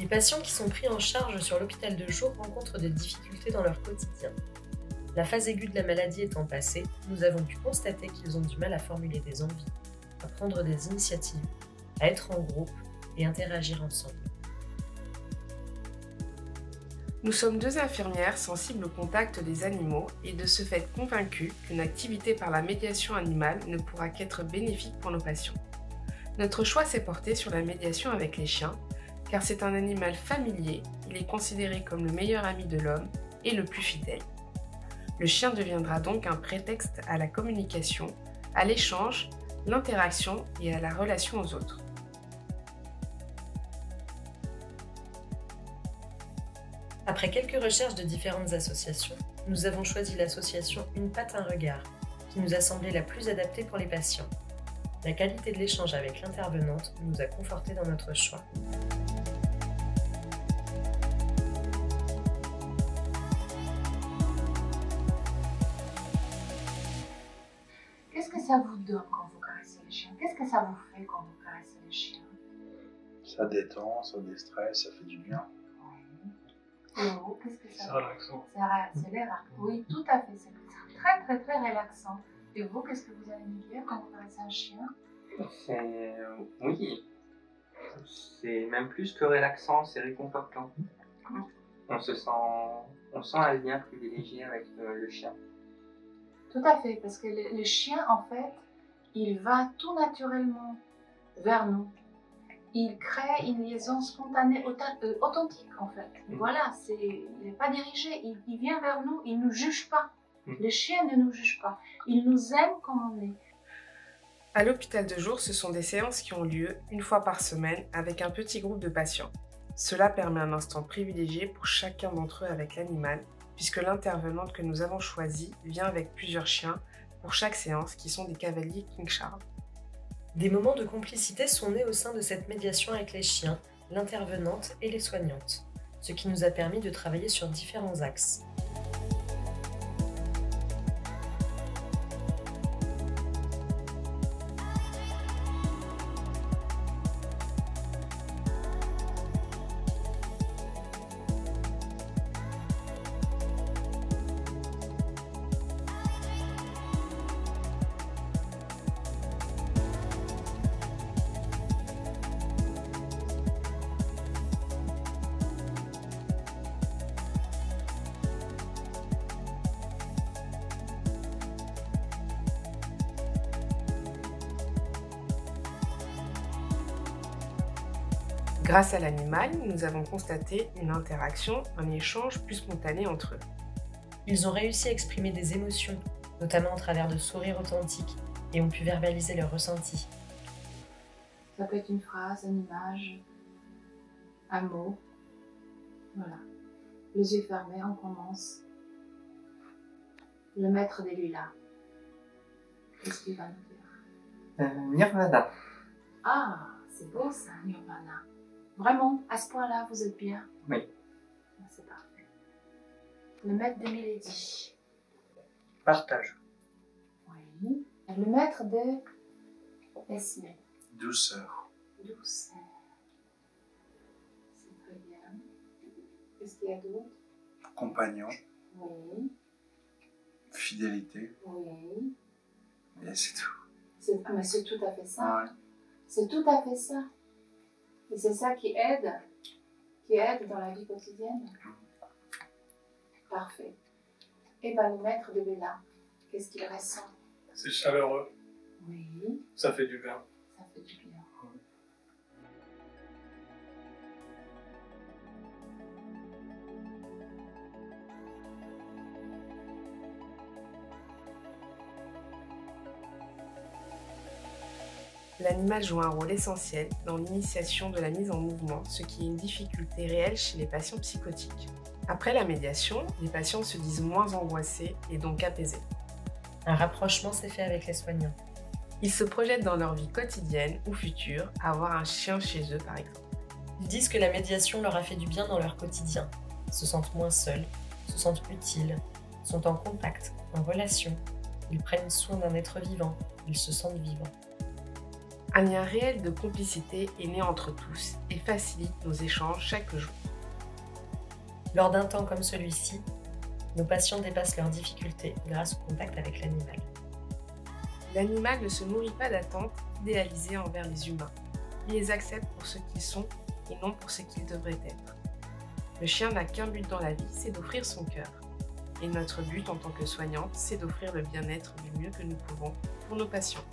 Les patients qui sont pris en charge sur l'hôpital de jour rencontrent des difficultés dans leur quotidien. La phase aiguë de la maladie étant passée, nous avons pu constater qu'ils ont du mal à formuler des envies, à prendre des initiatives, à être en groupe et interagir ensemble. Nous sommes 2 infirmières sensibles au contact des animaux et de ce fait convaincues qu'une activité par la médiation animale ne pourra qu'être bénéfique pour nos patients. Notre choix s'est porté sur la médiation avec les chiens, car c'est un animal familier, il est considéré comme le meilleur ami de l'homme et le plus fidèle. Le chien deviendra donc un prétexte à la communication, à l'échange, l'interaction et à la relation aux autres. Après quelques recherches de différentes associations, nous avons choisi l'association Une patte, un regard, qui nous a semblé la plus adaptée pour les patients. La qualité de l'échange avec l'intervenante nous a confortés dans notre choix. Qu'est-ce que ça vous donne quand vous caressez les chiens? Qu'est-ce que ça vous fait quand vous caressez les chiens? Ça détend, ça déstresse, ça fait du bien. Et vous, qu'est-ce que ça C'est vous relaxant. C'est relaxant. Oui, tout à fait. C'est très, très, très relaxant. Et vous, qu'est-ce que vous allez me dire quand vous caressez un chien? Oui, c'est même plus que relaxant, c'est réconfortant. On sent un lien privilégié avec le chien. Tout à fait, parce que le chien, en fait, il va tout naturellement vers nous. Il crée une liaison spontanée, authentique, en fait. Voilà, il n'est pas dirigé, il vient vers nous, il ne nous juge pas. Le chien ne nous juge pas, il nous aime comme on est. À l'hôpital de jour, ce sont des séances qui ont lieu une fois par semaine avec un petit groupe de patients. Cela permet un instant privilégié pour chacun d'entre eux avec l'animal, puisque l'intervenante que nous avons choisie vient avec plusieurs chiens pour chaque séance qui sont des cavaliers King Charles. Des moments de complicité sont nés au sein de cette médiation avec les chiens, l'intervenante et les soignantes, ce qui nous a permis de travailler sur différents axes. Grâce à l'animal, nous avons constaté une interaction, un échange plus spontané entre eux. Ils ont réussi à exprimer des émotions, notamment au travers de sourires authentiques, et ont pu verbaliser leurs ressentis. Ça peut être une phrase, une image, un mot. Voilà. Les yeux fermés, on commence. Le maître des lilas. Qu'est-ce qu'il va nous dire? Nirvana. Ah, c'est beau ça, Nirvana. Vraiment, à ce point-là, vous êtes bien? Oui. C'est parfait. Le maître des mélodies. Partage. Oui. Le maître de Esme. Douceur. Douceur. C'est très bien. Qu'est-ce qu'il y a d'autre? Compagnon. Oui. Fidélité. Oui. Et c'est tout. Mais c'est tout à fait ça. Ouais. C'est tout à fait ça. Et c'est ça qui aide dans la vie quotidienne. Parfait. Et bien, le maître de Bella, qu'est-ce qu'il ressent? C'est chaleureux, Oui, ça fait du bien. ça fait du bien. L'animal joue un rôle essentiel dans l'initiation de la mise en mouvement, ce qui est une difficulté réelle chez les patients psychotiques. Après la médiation, les patients se disent moins angoissés et donc apaisés. Un rapprochement s'est fait avec les soignants. Ils se projettent dans leur vie quotidienne ou future, à avoir un chien chez eux par exemple. Ils disent que la médiation leur a fait du bien dans leur quotidien. Ils se sentent moins seuls, se sentent utiles, sont en contact, en relation. Ils prennent soin d'un être vivant, ils se sentent vivants. Un lien réel de complicité est né entre tous et facilite nos échanges chaque jour. Lors d'un temps comme celui-ci, nos patients dépassent leurs difficultés grâce au contact avec l'animal. L'animal ne se nourrit pas d'attentes idéalisées envers les humains. Il les accepte pour ce qu'ils sont et non pour ce qu'ils devraient être. Le chien n'a qu'un but dans la vie, c'est d'offrir son cœur. Et notre but en tant que soignante, c'est d'offrir le bien-être du mieux que nous pouvons pour nos patients.